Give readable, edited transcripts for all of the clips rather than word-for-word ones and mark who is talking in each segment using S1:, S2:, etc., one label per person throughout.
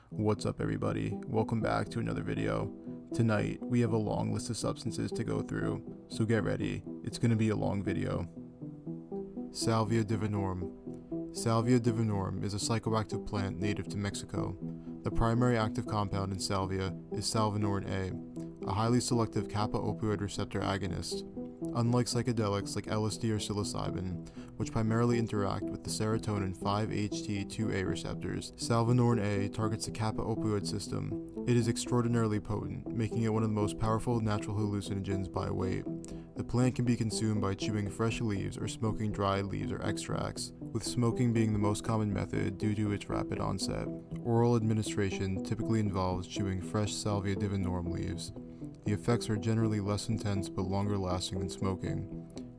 S1: What's up everybody, welcome back to another video. Tonight we have a long list of substances to go through, so get ready, it's going to be a long video. Salvia divinorum. Salvia divinorum is a psychoactive plant native to Mexico. The primary active compound in salvia is salvinorin A, a highly selective kappa opioid receptor agonist. Unlike psychedelics like LSD or psilocybin, which primarily interact with the serotonin 5-HT2A receptors, salvinorin A targets the kappa opioid system. It is extraordinarily potent, making it one of the most powerful natural hallucinogens by weight. The plant can be consumed by chewing fresh leaves or smoking dried leaves or extracts, with smoking being the most common method due to its rapid onset. Oral administration typically involves chewing fresh Salvia divinorum leaves. The effects are generally less intense but longer lasting than smoking.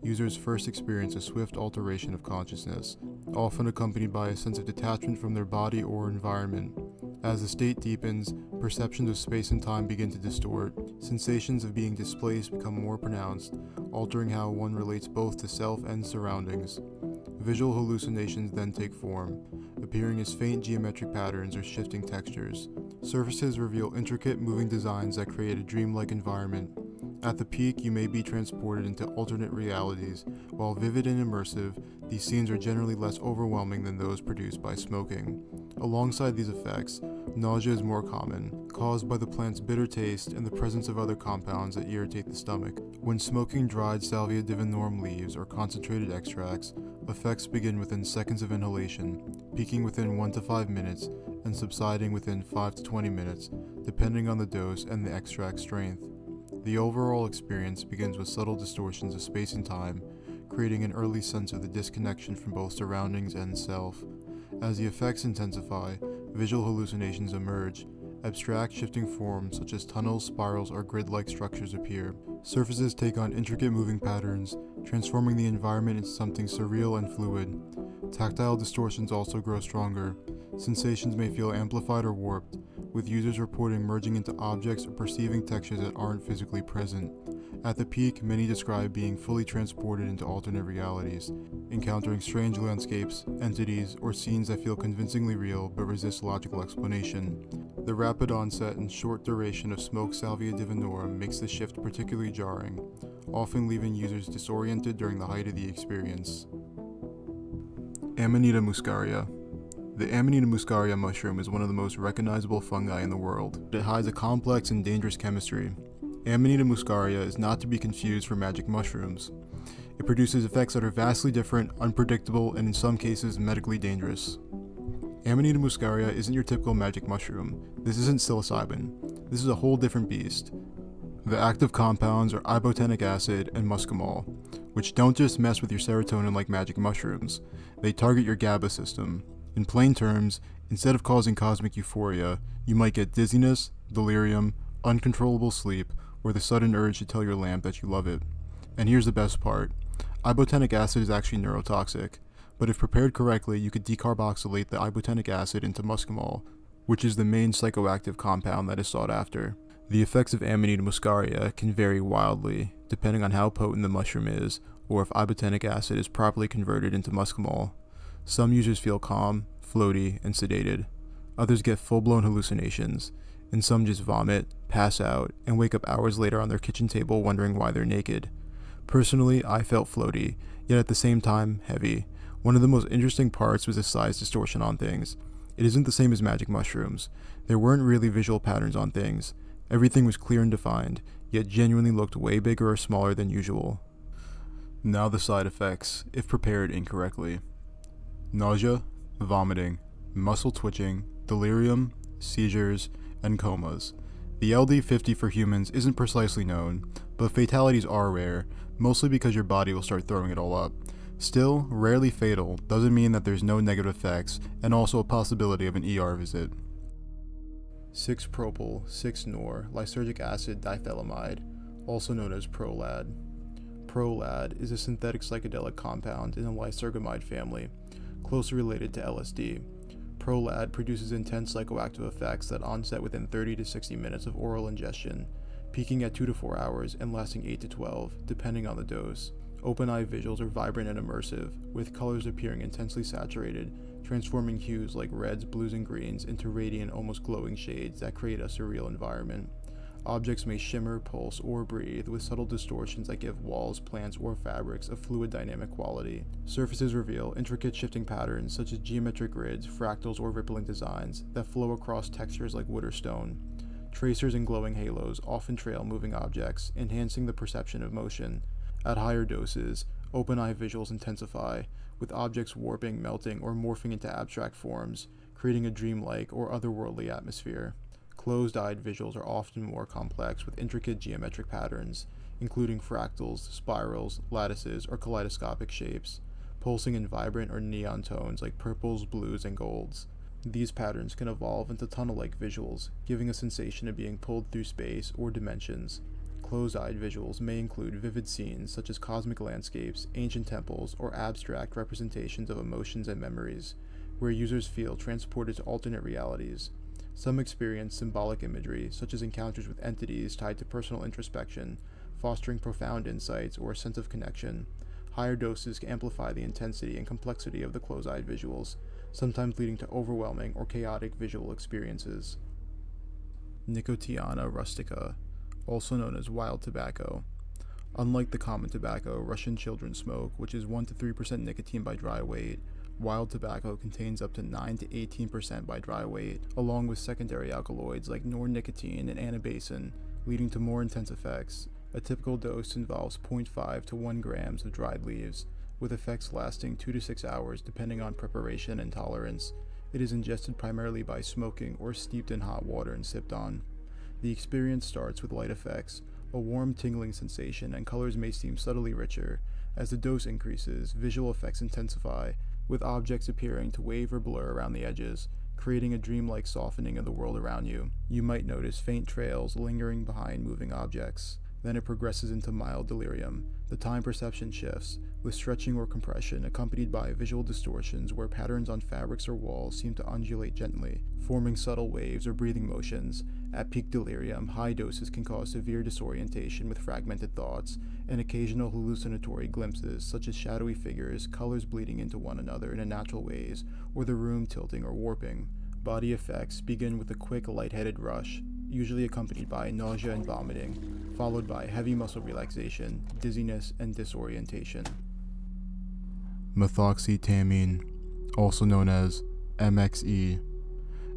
S1: Users first experience a swift alteration of consciousness, often accompanied by a sense of detachment from their body or environment. As the state deepens, perceptions of space and time begin to distort. Sensations of being displaced become more pronounced, altering how one relates both to self and surroundings. Visual hallucinations then take form, appearing as faint geometric patterns or shifting textures. Surfaces reveal intricate moving designs that create a dreamlike environment. At the peak, you may be transported into alternate realities. While vivid and immersive, these scenes are generally less overwhelming than those produced by smoking. Alongside these effects, nausea is more common, caused by the plant's bitter taste and the presence of other compounds that irritate the stomach. When smoking dried Salvia divinorum leaves or concentrated extracts, effects begin within seconds of inhalation, peaking within 1 to 5 minutes and subsiding within 5 to 20 minutes, depending on the dose and the extract strength. The overall experience begins with subtle distortions of space and time, creating an early sense of the disconnection from both surroundings and self. As the effects intensify, visual hallucinations emerge. Abstract shifting forms such as tunnels, spirals, or grid-like structures appear. Surfaces take on intricate moving patterns, transforming the environment into something surreal and fluid. Tactile distortions also grow stronger. Sensations may feel amplified or warped, with users reporting merging into objects or perceiving textures that aren't physically present. At the peak, many describe being fully transported into alternate realities, encountering strange landscapes, entities, or scenes that feel convincingly real but resist logical explanation. The rapid onset and short duration of smoked Salvia divinorum makes the shift particularly jarring, often leaving users disoriented during the height of the experience. Amanita Muscaria. The Amanita Muscaria mushroom is one of the most recognizable fungi in the world. It hides a complex and dangerous chemistry. Amanita muscaria is not to be confused for magic mushrooms. It produces effects that are vastly different, unpredictable, and in some cases medically dangerous. Amanita muscaria isn't your typical magic mushroom. This isn't psilocybin. This is a whole different beast. The active compounds are ibotenic acid and muscimol, which don't just mess with your serotonin like magic mushrooms. They target your GABA system. In plain terms, instead of causing cosmic euphoria, you might get dizziness, delirium, uncontrollable sleep, or the sudden urge to tell your lamp that you love it. And here's the best part. Ibotenic acid is actually neurotoxic, but if prepared correctly, you could decarboxylate the ibotenic acid into muscimol, which is the main psychoactive compound that is sought after. The effects of Amanita muscaria can vary wildly, depending on how potent the mushroom is, or if ibotenic acid is properly converted into muscimol. Some users feel calm, floaty, and sedated. Others get full-blown hallucinations, and some just vomit, pass out, and wake up hours later on their kitchen table wondering why they're naked. Personally, I felt floaty, yet at the same time, heavy. One of the most interesting parts was the size distortion on things. It isn't the same as magic mushrooms. There weren't really visual patterns on things. Everything was clear and defined, yet genuinely looked way bigger or smaller than usual. Now the side effects, if prepared incorrectly. Nausea, vomiting, muscle twitching, delirium, seizures, and comas. The LD50 for humans isn't precisely known, but fatalities are rare, mostly because your body will start throwing it all up. Still, rarely fatal doesn't mean that there's no negative effects, and also a possibility of an ER visit. 6-propyl 6-nor lysergic acid diphenyllamide, also known as PRO-LAD. PRO-LAD is a synthetic psychedelic compound in the lysergamide family, closely related to LSD. PRO-LAD produces intense psychoactive effects that onset within 30 to 60 minutes of oral ingestion, peaking at 2 to 4 hours and lasting 8 to 12, depending on the dose. Open-eye visuals are vibrant and immersive, with colors appearing intensely saturated, transforming hues like reds, blues, and greens into radiant, almost glowing shades that create a surreal environment. Objects may shimmer, pulse, or breathe with subtle distortions that give walls, plants, or fabrics a fluid dynamic quality. Surfaces reveal intricate shifting patterns such as geometric grids, fractals, or rippling designs that flow across textures like wood or stone. Tracers and glowing halos often trail moving objects, enhancing the perception of motion. At higher doses, open-eye visuals intensify, with objects warping, melting, or morphing into abstract forms, creating a dreamlike or otherworldly atmosphere. Closed-eyed visuals are often more complex with intricate geometric patterns, including fractals, spirals, lattices, or kaleidoscopic shapes, pulsing in vibrant or neon tones like purples, blues, and golds. These patterns can evolve into tunnel-like visuals, giving a sensation of being pulled through space or dimensions. Closed-eyed visuals may include vivid scenes such as cosmic landscapes, ancient temples, or abstract representations of emotions and memories, where users feel transported to alternate realities. Some experience symbolic imagery, such as encounters with entities tied to personal introspection, fostering profound insights or a sense of connection. Higher doses can amplify the intensity and complexity of the closed-eyed visuals, sometimes leading to overwhelming or chaotic visual experiences. Nicotiana Rustica, also known as wild tobacco. Unlike the common tobacco Russian children smoke, which is 1 to 3% nicotine by dry weight, wild tobacco contains up to 9 to 18% by dry weight, along with secondary alkaloids like nornicotine and anabasin, leading to more intense effects. A typical dose involves 0.5 to 1 grams of dried leaves, with effects lasting 2 to 6 hours depending on preparation and tolerance. It is ingested primarily by smoking or steeped in hot water and sipped on. The experience starts with light effects, a warm tingling sensation, and colors may seem subtly richer. As the dose increases, visual effects intensify, with objects appearing to wave or blur around the edges, creating a dreamlike softening of the world around you. You might notice faint trails lingering behind moving objects. Then it progresses into mild delirium. The time perception shifts, with stretching or compression accompanied by visual distortions where patterns on fabrics or walls seem to undulate gently, forming subtle waves or breathing motions. At peak delirium, high doses can cause severe disorientation with fragmented thoughts and occasional hallucinatory glimpses such as shadowy figures, colors bleeding into one another in unnatural ways, or the room tilting or warping. Body effects begin with a quick lightheaded rush, usually accompanied by nausea and vomiting, followed by heavy muscle relaxation, dizziness, and disorientation. Methoxetamine, also known as MXE.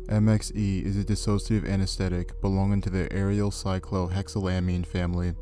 S1: MXE is a dissociative anesthetic belonging to the aryl cyclohexylamine family,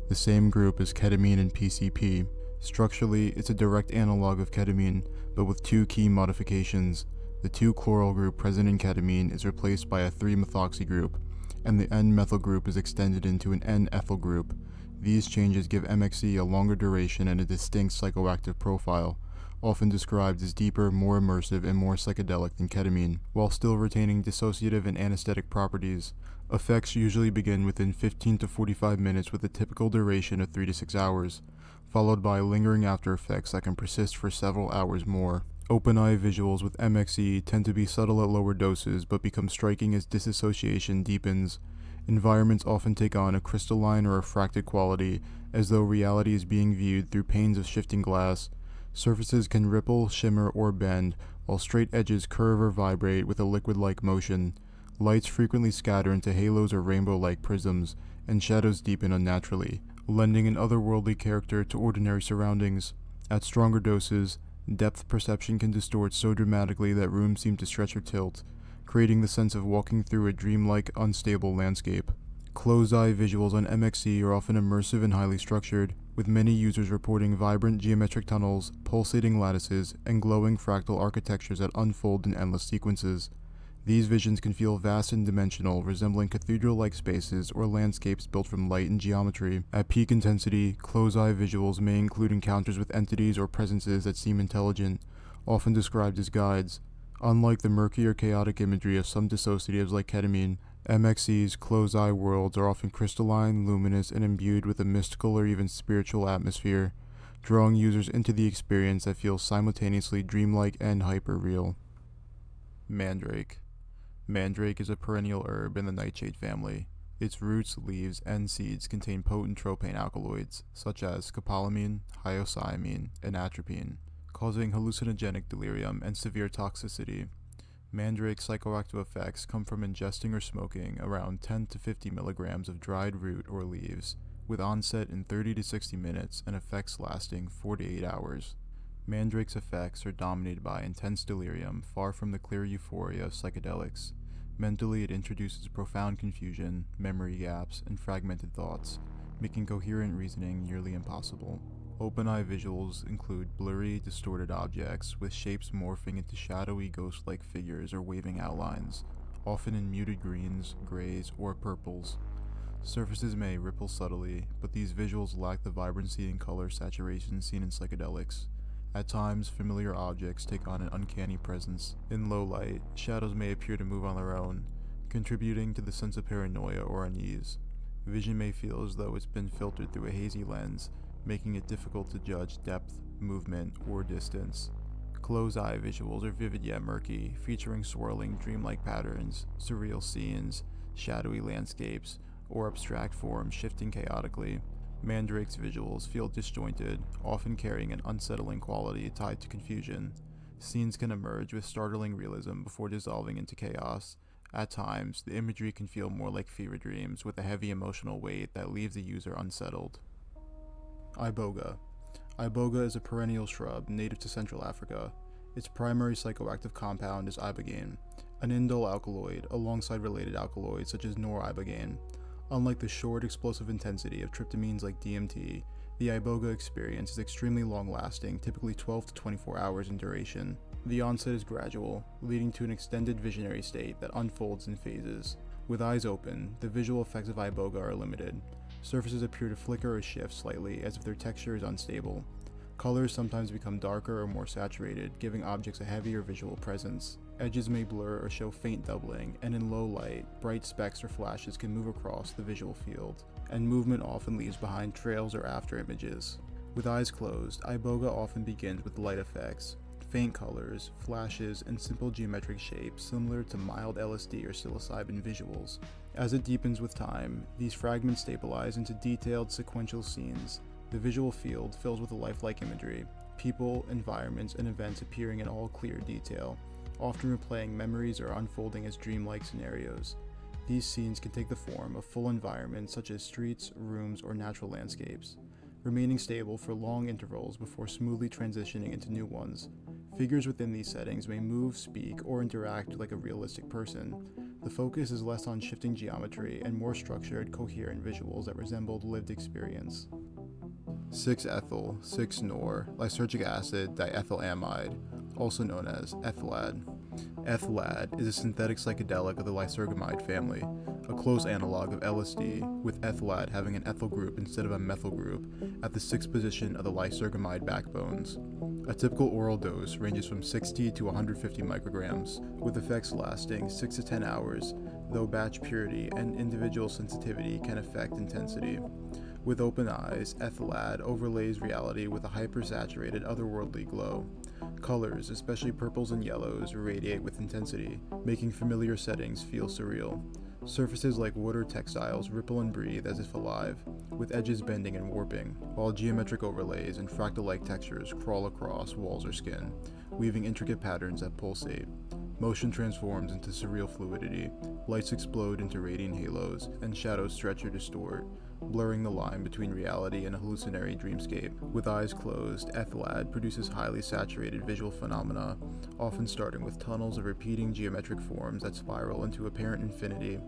S1: the same group as ketamine and PCP. Structurally, it's a direct analog of ketamine, but with two key modifications. The 2-chloral group present in ketamine is replaced by a 3-methoxy group, and the N-methyl group is extended into an N-ethyl group. These changes give MXE a longer duration and a distinct psychoactive profile, often described as deeper, more immersive, and more psychedelic than ketamine, while still retaining dissociative and anesthetic properties. Effects usually begin within 15 to 45 minutes with a typical duration of 3 to 6 hours, followed by lingering after effects that can persist for several hours more. Open-eye visuals with MXE tend to be subtle at lower doses but become striking as disassociation deepens. Environments often take on a crystalline or refracted quality, as though reality is being viewed through panes of shifting glass. Surfaces can ripple, shimmer, or bend, while straight edges curve or vibrate with a liquid-like motion. Lights frequently scatter into halos or rainbow-like prisms, and shadows deepen unnaturally, lending an otherworldly character to ordinary surroundings. At stronger doses, depth perception can distort so dramatically that rooms seem to stretch or tilt, creating the sense of walking through a dreamlike, unstable landscape. Closed-eye visuals on MXE are often immersive and highly structured, with many users reporting vibrant geometric tunnels, pulsating lattices, and glowing fractal architectures that unfold in endless sequences. These visions can feel vast and dimensional, resembling cathedral-like spaces or landscapes built from light and geometry. At peak intensity, closed-eye visuals may include encounters with entities or presences that seem intelligent, often described as guides. Unlike the murky or chaotic imagery of some dissociatives like ketamine, MXE's closed-eye worlds are often crystalline, luminous, and imbued with a mystical or even spiritual atmosphere, drawing users into the experience that feels simultaneously dreamlike and hyper-real. Mandrake. Mandrake is a perennial herb in the nightshade family. Its roots, leaves, and seeds contain potent tropane alkaloids, such as scopolamine, hyoscyamine, and atropine. causing hallucinogenic delirium and severe toxicity. Mandrake psychoactive effects come from ingesting or smoking around 10 to 50 milligrams of dried root or leaves, with onset in 30 to 60 minutes and effects lasting 4 to 8 hours. Mandrake's effects are dominated by intense delirium, far from the clear euphoria of psychedelics. Mentally, it introduces profound confusion, memory gaps, and fragmented thoughts, making coherent reasoning nearly impossible. Open-eye visuals include blurry, distorted objects, with shapes morphing into shadowy, ghost-like figures or waving outlines, often in muted greens, grays, or purples. Surfaces may ripple subtly, but these visuals lack the vibrancy and color saturation seen in psychedelics. At times, familiar objects take on an uncanny presence. In low light, shadows may appear to move on their own, contributing to the sense of paranoia or unease. Vision may feel as though it's been filtered through a hazy lens, making it difficult to judge depth, movement, or distance. Closed-eye visuals are vivid yet murky, featuring swirling, dreamlike patterns, surreal scenes, shadowy landscapes, or abstract forms shifting chaotically. Mandrake's visuals feel disjointed, often carrying an unsettling quality tied to confusion. Scenes can emerge with startling realism before dissolving into chaos. At times, the imagery can feel more like fever dreams, with a heavy emotional weight that leaves the user unsettled. Iboga. Iboga is a perennial shrub native to Central Africa. Its primary psychoactive compound is ibogaine, an indole alkaloid alongside related alkaloids such as noribogaine. Unlike the short, explosive intensity of tryptamines like DMT, the Iboga experience is extremely long-lasting, typically 12 to 24 hours in duration. The onset is gradual, leading to an extended visionary state that unfolds in phases. With eyes open, the visual effects of Iboga are limited. Surfaces appear to flicker or shift slightly as if their texture is unstable. Colors sometimes become darker or more saturated, giving objects a heavier visual presence. Edges may blur or show faint doubling, and in low light, bright specks or flashes can move across the visual field, and movement often leaves behind trails or after images. With eyes closed, Iboga often begins with light effects, faint colors, flashes, and simple geometric shapes similar to mild LSD or psilocybin visuals. As it deepens with time, these fragments stabilize into detailed sequential scenes. The visual field fills with a lifelike imagery, people, environments, and events appearing in all clear detail, often replaying memories or unfolding as dreamlike scenarios. These scenes can take the form of full environments such as streets, rooms, or natural landscapes, remaining stable for long intervals before smoothly transitioning into new ones. Figures within these settings may move, speak, or interact like a realistic person. The focus is less on shifting geometry and more structured, coherent visuals that resembled lived experience. 6-ethyl, 6-nor, lysergic acid diethylamide, also known as ETH-LAD. ETH-LAD is a synthetic psychedelic of the lysergamide family, a close analog of LSD, with ETH-LAD having an ethyl group instead of a methyl group at the 6th position of the lysergamide backbones. A typical oral dose ranges from 60 to 150 micrograms, with effects lasting 6 to 10 hours, though batch purity and individual sensitivity can affect intensity. With open eyes, ETH-LAD overlays reality with a hypersaturated otherworldly glow. Colors, especially purples and yellows, radiate with intensity, making familiar settings feel surreal. Surfaces like wood or textiles ripple and breathe as if alive, with edges bending and warping, while geometric overlays and fractal-like textures crawl across walls or skin, weaving intricate patterns that pulsate. Motion transforms into surreal fluidity, lights explode into radiant halos, and shadows stretch or distort, blurring the line between reality and a hallucinatory dreamscape. With eyes closed, ETH-LAD produces highly saturated visual phenomena, often starting with tunnels of repeating geometric forms that spiral into apparent infinity.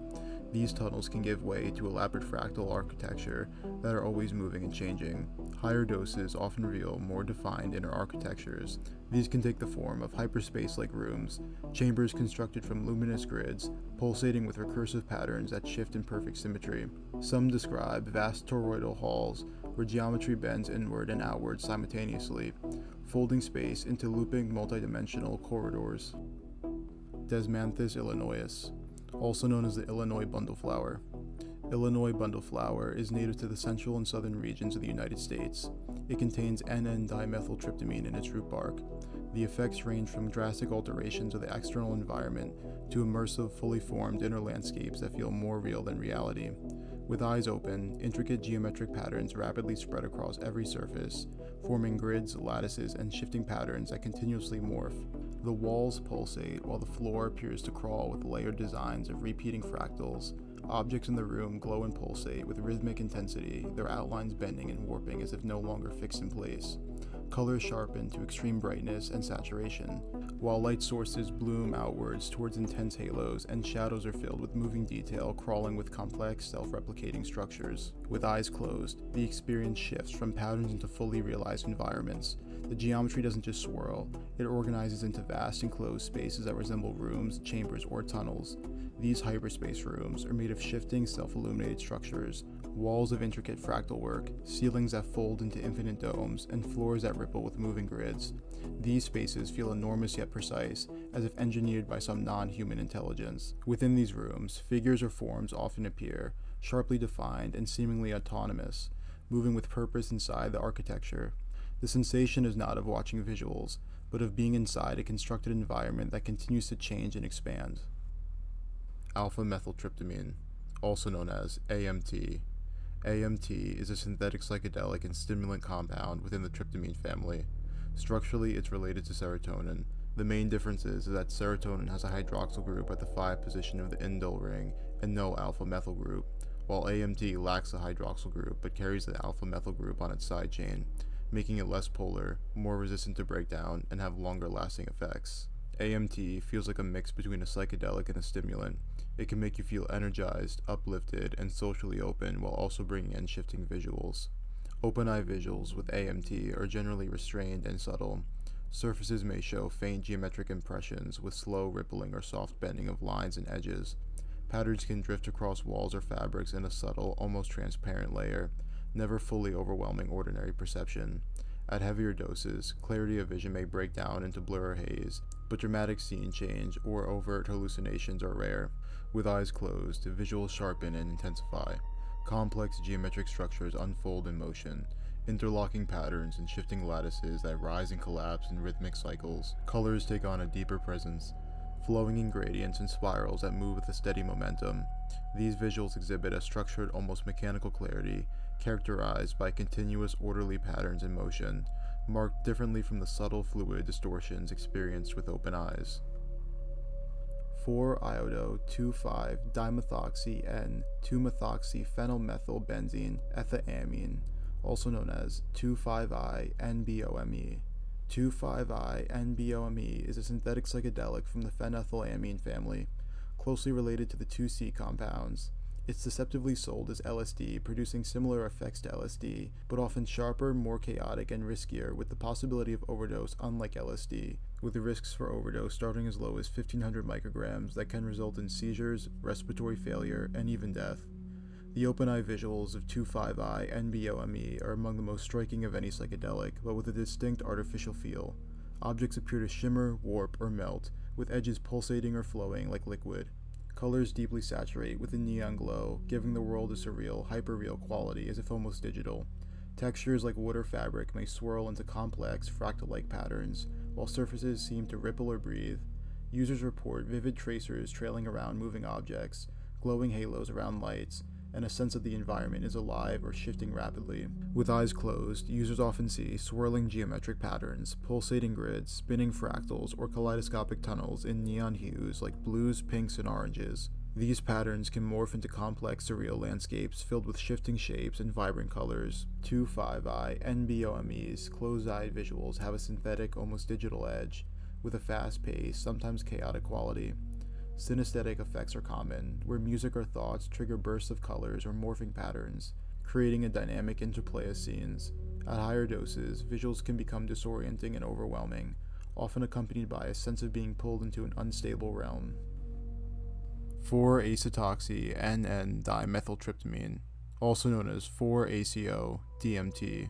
S1: These tunnels can give way to elaborate fractal architecture that are always moving and changing. Higher doses often reveal more defined inner architectures. These can take the form of hyperspace-like rooms, chambers constructed from luminous grids, pulsating with recursive patterns that shift in perfect symmetry. Some describe vast toroidal halls where geometry bends inward and outward simultaneously, folding space into looping multidimensional corridors. Desmanthus Illinoensis, also known as the Illinois bundleflower. Illinois bundleflower is native to the central and southern regions of the United States. It contains N,N-dimethyltryptamine in its root bark. The effects range from drastic alterations of the external environment to immersive, fully formed inner landscapes that feel more real than reality. With eyes open, intricate geometric patterns rapidly spread across every surface, forming grids, lattices, and shifting patterns that continuously morph. The walls pulsate while the floor appears to crawl with layered designs of repeating fractals. Objects in the room glow and pulsate with rhythmic intensity, their outlines bending and warping as if no longer fixed in place. Colors sharpen to extreme brightness and saturation, while light sources bloom outwards towards intense halos, and shadows are filled with moving detail crawling with complex, self-replicating structures. With eyes closed, the experience shifts from patterns into fully realized environments. The geometry doesn't just swirl, it organizes into vast enclosed spaces that resemble rooms, chambers, or tunnels. These hyperspace rooms are made of shifting, self-illuminated structures, walls of intricate fractal work, ceilings that fold into infinite domes, and floors that ripple with moving grids. These spaces feel enormous yet precise, as if engineered by some non-human intelligence. Within these rooms, figures or forms often appear, sharply defined and seemingly autonomous, moving with purpose inside the architecture. The sensation is not of watching visuals, but of being inside a constructed environment that continues to change and expand. Alpha-methyltryptamine, also known as AMT. AMT is a synthetic psychedelic and stimulant compound within the tryptamine family. Structurally, it's related to serotonin. The main difference is that serotonin has a hydroxyl group at the 5 position of the indole ring and no alpha-methyl group, while AMT lacks a hydroxyl group but carries the alpha-methyl group on its side chain, making it less polar, more resistant to breakdown, and have longer-lasting effects. AMT feels like a mix between a psychedelic and a stimulant. It can make you feel energized, uplifted, and socially open while also bringing in shifting visuals. Open-eye visuals with AMT are generally restrained and subtle. Surfaces may show faint geometric impressions with slow rippling or soft bending of lines and edges. Patterns can drift across walls or fabrics in a subtle, almost transparent layer, never fully overwhelming ordinary perception. At heavier doses, clarity of vision may break down into blur or haze, but dramatic scene change or overt hallucinations are rare. With eyes closed, visuals sharpen and intensify. Complex geometric structures unfold in motion, interlocking patterns and shifting lattices that rise and collapse in rhythmic cycles. Colors take on a deeper presence, flowing in gradients and spirals that move with a steady momentum. These visuals exhibit a structured, almost mechanical clarity, characterized by continuous orderly patterns in motion, marked differently from the subtle fluid distortions experienced with open eyes. 4-iodo-2,5-dimethoxy-N-2-methoxyphenylmethylbenzene ethylamine, also known as 2,5-NBOME. 2,5-NBOME is a synthetic psychedelic from the phenethylamine family, closely related to the 2C compounds. It's deceptively sold as LSD, producing similar effects to LSD, but often sharper, more chaotic, and riskier, with the possibility of overdose unlike LSD, with the risks for overdose starting as low as 1,500 micrograms that can result in seizures, respiratory failure, and even death. The open-eye visuals of 2,5-NBOME are among the most striking of any psychedelic, but with a distinct artificial feel. Objects appear to shimmer, warp, or melt, with edges pulsating or flowing like liquid. Colors deeply saturate with a neon glow, giving the world a surreal, hyper-real quality as if almost digital. Textures like wood or fabric may swirl into complex, fractal-like patterns, while surfaces seem to ripple or breathe. Users report vivid tracers trailing around moving objects, glowing halos around lights, and a sense that the environment is alive or shifting rapidly. With eyes closed, users often see swirling geometric patterns, pulsating grids, spinning fractals, or kaleidoscopic tunnels in neon hues like blues, pinks, and oranges. These patterns can morph into complex, surreal landscapes filled with shifting shapes and vibrant colors. 2,5-NBOME's closed-eyed visuals have a synthetic, almost digital edge, with a fast-paced, sometimes chaotic quality. Synesthetic effects are common, where music or thoughts trigger bursts of colors or morphing patterns, creating a dynamic interplay of scenes. At higher doses, visuals can become disorienting and overwhelming, often accompanied by a sense of being pulled into an unstable realm. 4-acetoxy-NN-dimethyltryptamine, also known as 4-ACO-DMT.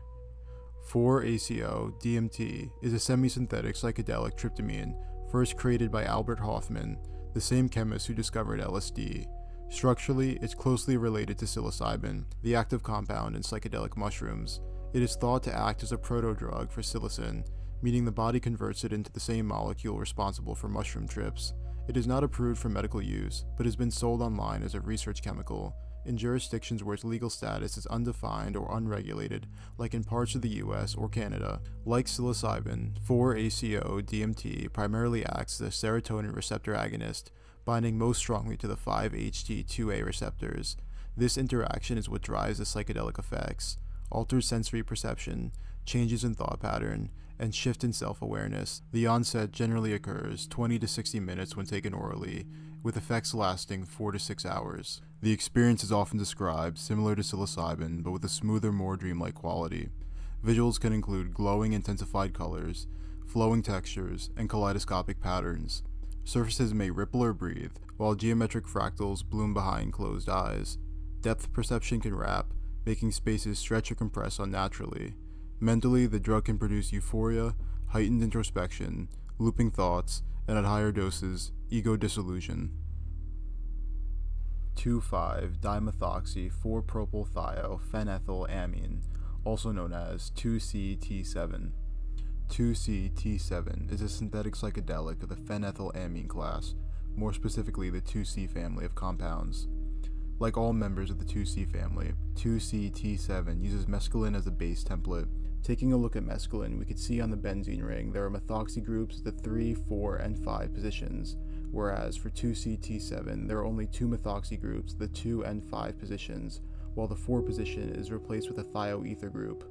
S1: 4-ACO-DMT is a semi-synthetic psychedelic tryptamine, first created by Albert Hofmann, the same chemist who discovered LSD. Structurally, it's closely related to psilocybin, the active compound in psychedelic mushrooms. It is thought to act as a proto-drug for psilocin, meaning the body converts it into the same molecule responsible for mushroom trips. It is not approved for medical use, but has been sold online as a research chemical in jurisdictions where its legal status is undefined or unregulated, like in parts of the US or Canada. Like psilocybin, 4-ACO-DMT primarily acts as a serotonin receptor agonist, binding most strongly to the 5-HT2A receptors. This interaction is what drives the psychedelic effects, alters sensory perception, changes in thought pattern, and shift in self-awareness. The onset generally occurs 20 to 60 minutes when taken orally, with effects lasting 4 to 6 hours. The experience is often described similar to psilocybin, but with a smoother, more dreamlike quality. Visuals can include glowing, intensified colors, flowing textures, and kaleidoscopic patterns. Surfaces may ripple or breathe, while geometric fractals bloom behind closed eyes. Depth perception can wrap, making spaces stretch or compress unnaturally. Mentally, the drug can produce euphoria, heightened introspection, looping thoughts, and at higher doses, ego dissolution. 2,5-dimethoxy-4-propylthiopheniethylamine, also known as 2CT7. 2CT7 is a synthetic psychedelic of the phenethylamine class, more specifically the 2C family of compounds. Like all members of the 2C family, 2CT7 uses mescaline as a base template. Taking a look at mescaline, we could see on the benzene ring there are methoxy groups at the 3, 4, and 5 positions, whereas for 2CT7 there are only 2 methoxy groups at the 2 and 5 positions, while the 4 position is replaced with a thioether group.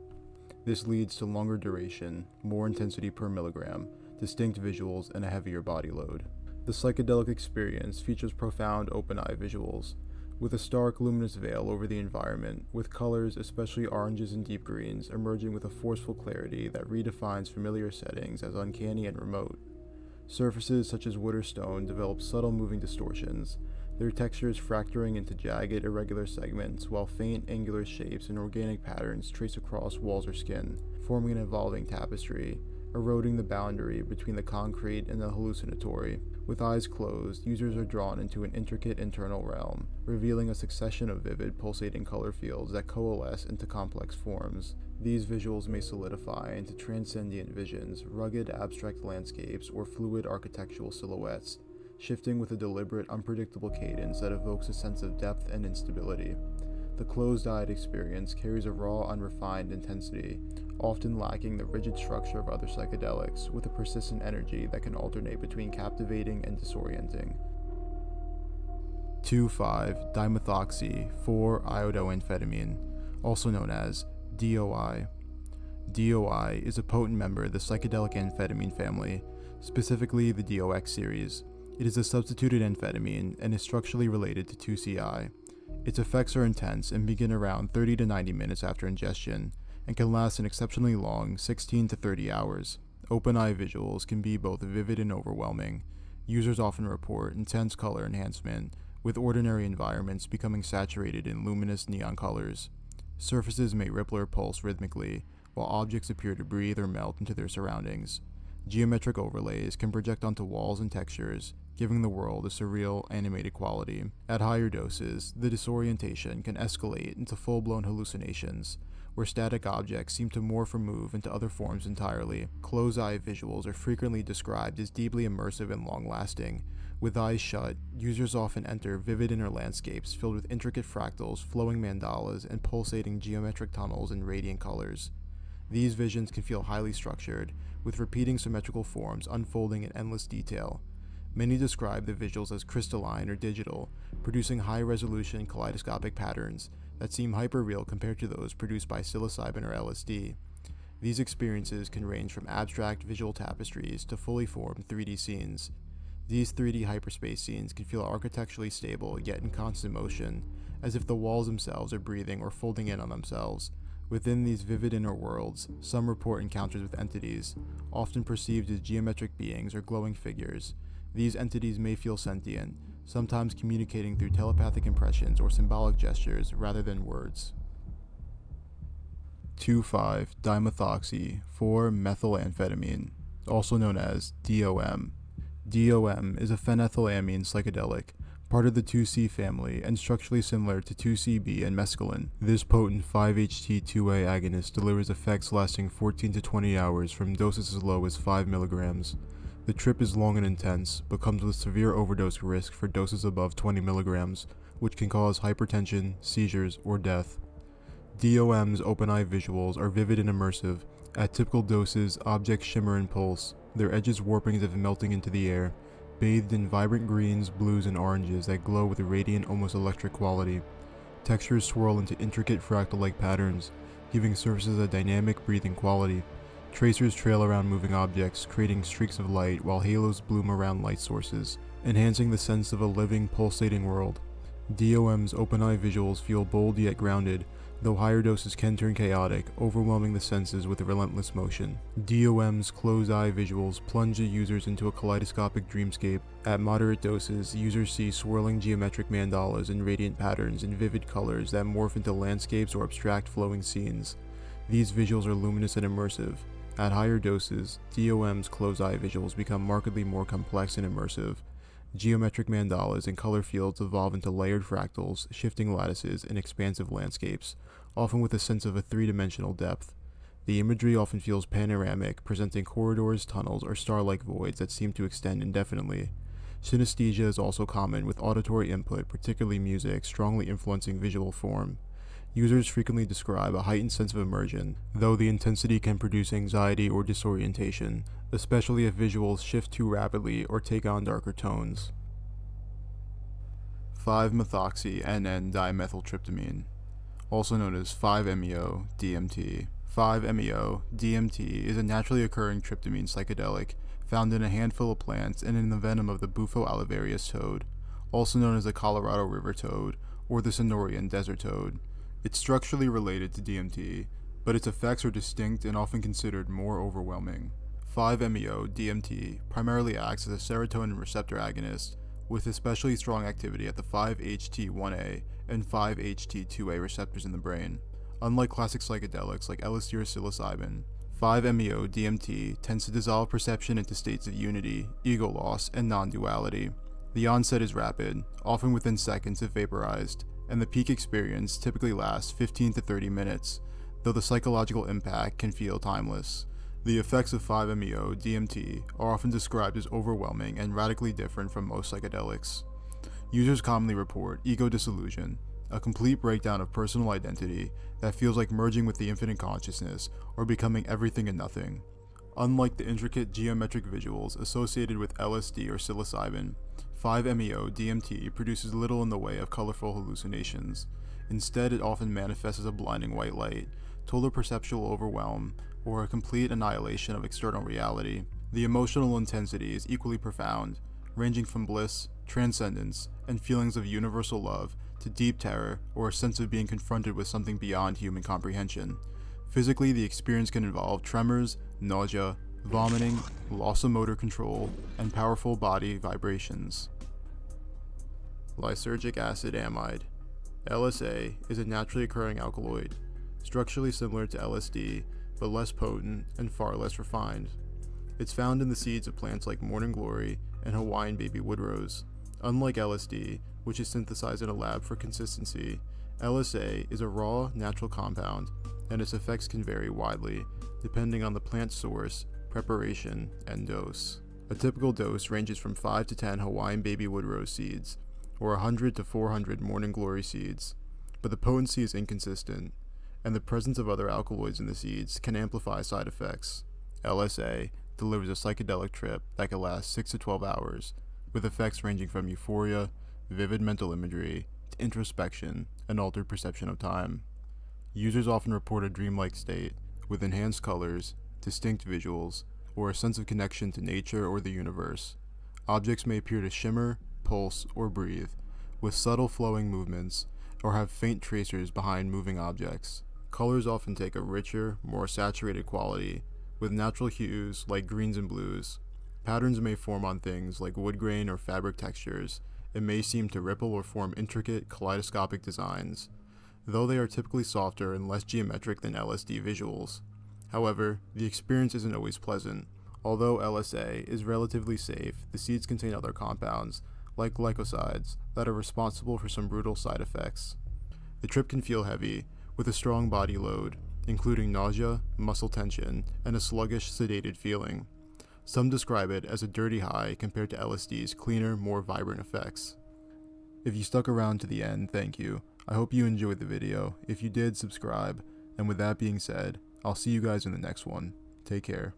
S1: This leads to longer duration, more intensity per milligram, distinct visuals, and a heavier body load. The psychedelic experience features profound open-eye visuals, with a stark luminous veil over the environment, with colors, especially oranges and deep greens, emerging with a forceful clarity that redefines familiar settings as uncanny and remote. Surfaces such as wood or stone develop subtle moving distortions, their textures fracturing into jagged, irregular segments, while faint, angular shapes and organic patterns trace across walls or skin, forming an evolving tapestry, eroding the boundary between the concrete and the hallucinatory. With eyes closed, users are drawn into an intricate internal realm, revealing a succession of vivid, pulsating color fields that coalesce into complex forms. These visuals may solidify into transcendent visions, rugged, abstract landscapes, or fluid architectural silhouettes, shifting with a deliberate, unpredictable cadence that evokes a sense of depth and instability. The closed-eyed experience carries a raw, unrefined intensity, often lacking the rigid structure of other psychedelics, with a persistent energy that can alternate between captivating and disorienting. 2,5-dimethoxy-4-iodoamphetamine, also known as DOI. DOI is a potent member of the psychedelic amphetamine family, specifically the DOX series. It is a substituted amphetamine and is structurally related to 2CI. Its effects are intense and begin around 30 to 90 minutes after ingestion, and can last an exceptionally long 16 to 30 hours. Open-eye visuals can be both vivid and overwhelming. Users often report intense color enhancement, with ordinary environments becoming saturated in luminous neon colors. Surfaces may ripple or pulse rhythmically, while objects appear to breathe or melt into their surroundings. Geometric overlays can project onto walls and textures, giving the world a surreal, animated quality. At higher doses, the disorientation can escalate into full-blown hallucinations, where static objects seem to morph or move into other forms entirely. Closed-eye visuals are frequently described as deeply immersive and long-lasting. With eyes shut, users often enter vivid inner landscapes filled with intricate fractals, flowing mandalas, and pulsating geometric tunnels in radiant colors. These visions can feel highly structured, with repeating symmetrical forms unfolding in endless detail. Many describe the visuals as crystalline or digital, producing high-resolution kaleidoscopic patterns that seem hyper-real compared to those produced by psilocybin or LSD. These experiences can range from abstract visual tapestries to fully formed 3D scenes. These 3D hyperspace scenes can feel architecturally stable yet in constant motion, as if the walls themselves are breathing or folding in on themselves. Within these vivid inner worlds, some report encounters with entities, often perceived as geometric beings or glowing figures. These entities may feel sentient, sometimes communicating through telepathic impressions or symbolic gestures rather than words. 2,5-dimethoxy-4-methylamphetamine, also known as DOM. DOM is a phenethylamine psychedelic, part of the 2C family and structurally similar to 2CB and mescaline. This potent 5-HT2A agonist delivers effects lasting 14 to 20 hours from doses as low as 5 milligrams. The trip is long and intense, but comes with severe overdose risk for doses above 20 milligrams, which can cause hypertension, seizures, or death. DOM's open-eye visuals are vivid and immersive. At typical doses, objects shimmer and pulse, their edges warping as if melting into the air, bathed in vibrant greens, blues, and oranges that glow with a radiant, almost electric quality. Textures swirl into intricate fractal-like patterns, giving surfaces a dynamic, breathing quality. Tracers trail around moving objects, creating streaks of light, while halos bloom around light sources, enhancing the sense of a living, pulsating world. DOM's open-eye visuals feel bold yet grounded, though higher doses can turn chaotic, overwhelming the senses with a relentless motion. DOM's closed-eye visuals plunge the users into a kaleidoscopic dreamscape. At moderate doses, users see swirling geometric mandalas and radiant patterns in vivid colors that morph into landscapes or abstract flowing scenes. These visuals are luminous and immersive. At higher doses, DOM's closed-eye visuals become markedly more complex and immersive. Geometric mandalas and color fields evolve into layered fractals, shifting lattices, and expansive landscapes, often with a sense of a three-dimensional depth. The imagery often feels panoramic, presenting corridors, tunnels, or star-like voids that seem to extend indefinitely. Synesthesia is also common, with auditory input, particularly music, strongly influencing visual form. Users frequently describe a heightened sense of immersion, though the intensity can produce anxiety or disorientation, especially if visuals shift too rapidly or take on darker tones. 5-methoxy-NN-dimethyltryptamine, also known as 5-MeO-DMT. 5-MeO-DMT is a naturally occurring tryptamine psychedelic found in a handful of plants and in the venom of the Bufo alivarius toad, also known as the Colorado River toad or the Sonoran desert toad. It's structurally related to DMT, but its effects are distinct and often considered more overwhelming. 5-MeO-DMT primarily acts as a serotonin receptor agonist, with especially strong activity at the 5-HT1A and 5-HT2A receptors in the brain. Unlike classic psychedelics like LSD or psilocybin, 5-MeO-DMT tends to dissolve perception into states of unity, ego loss, and non-duality. The onset is rapid, often within seconds if vaporized, and the peak experience typically lasts 15 to 30 minutes, though the psychological impact can feel timeless. The effects of 5-MeO-DMT are often described as overwhelming and radically different from most psychedelics. Users commonly report ego dissolution, a complete breakdown of personal identity that feels like merging with the infinite consciousness or becoming everything and nothing. Unlike the intricate geometric visuals associated with LSD or psilocybin, 5-MeO-DMT produces little in the way of colorful hallucinations. Instead, it often manifests as a blinding white light, total perceptual overwhelm, or a complete annihilation of external reality. The emotional intensity is equally profound, ranging from bliss, transcendence, and feelings of universal love to deep terror or a sense of being confronted with something beyond human comprehension. Physically, the experience can involve tremors, nausea, vomiting, loss of motor control, and powerful body vibrations. Lysergic acid amide. LSA is a naturally occurring alkaloid, structurally similar to LSD, but less potent and far less refined. It's found in the seeds of plants like morning glory and Hawaiian baby woodrose. Unlike LSD, which is synthesized in a lab for consistency, LSA is a raw, natural compound, and its effects can vary widely, depending on the plant source, preparation, and dose. A typical dose ranges from 5 to 10 Hawaiian baby woodrose seeds, or 100 to 400 morning glory seeds, but the potency is inconsistent, and the presence of other alkaloids in the seeds can amplify side effects. LSA delivers a psychedelic trip that can last 6 to 12 hours, with effects ranging from euphoria, vivid mental imagery, to introspection, and altered perception of time. Users often report a dreamlike state, with enhanced colors, distinct visuals, or a sense of connection to nature or the universe. Objects may appear to shimmer, pulse, or breathe, with subtle flowing movements, or have faint tracers behind moving objects. Colors often take a richer, more saturated quality, with natural hues like greens and blues. Patterns may form on things like wood grain or fabric textures. It may seem to ripple or form intricate, kaleidoscopic designs, though they are typically softer and less geometric than LSD visuals. However, the experience isn't always pleasant. Although LSA is relatively safe, the seeds contain other compounds, like glycosides, that are responsible for some brutal side effects. The trip can feel heavy, with a strong body load, including nausea, muscle tension, and a sluggish, sedated feeling. Some describe it as a dirty high compared to LSD's cleaner, more vibrant effects. If you stuck around to the end, thank you. I hope you enjoyed the video. If you did, subscribe. And with that being said, I'll see you guys in the next one. Take care.